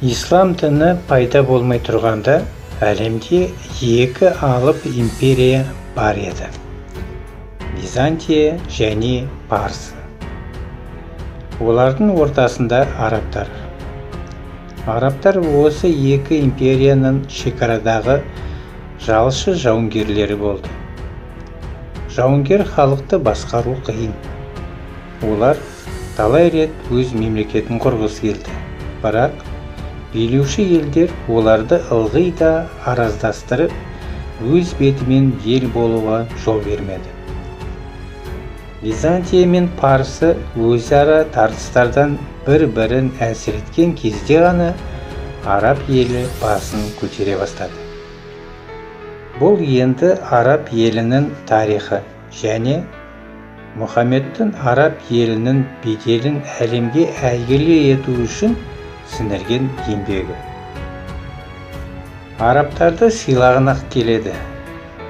Ислам діні пайда болмай тұрғанда әлемде екі алып империя бар еді: Византия және Парсы. Олардың ортасында арабтар. Арабтар осы екі империяның шекарадағы жалшы жауынгерлері болды. Жауынгер халықты басқару қиын. Олар талай рет өз мемлекетін құрғысы келді. Бірақ билеуші елдер оларды ылғи да араздастырып, өз бетімен ел болуға жол бермеді. Византия мен Парсы өзара тартыстардан бір-бірін әлсіреткен кезде ғана араб елі басын көтере бастады. Бұл енді араб елінің тарихы және Мұхаммедтің араб елінің беделін әлемге әйгілі ету үшін сіңірген еңбегі. Арабтарды сыйлаған-ақ келеді,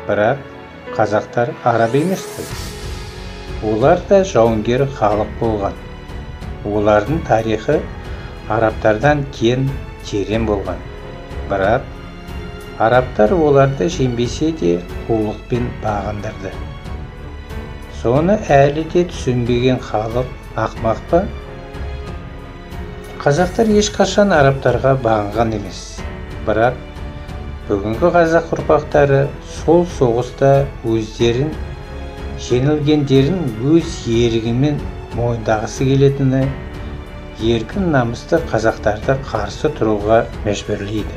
бірақ қазақтар араб емес-ті. Олар да жауынгер халық болған. Олардың тарихы арабтардан кең, терең болған. Бірақ арабтар оларды жеңбесе де қулықпен бағындырды. Соны әлі де түсінбеген халық ақымақ па? Қазақтар ешқашан арабтарға бағынған емес. Бірақ бүгінгі қазақ ұрпақтары сол соғыста өздерін жеңілгендерін өз ерігімен мойындағысы келетіні еркін намысты қазақтарды қарсы тұруға мәжбүрлейді.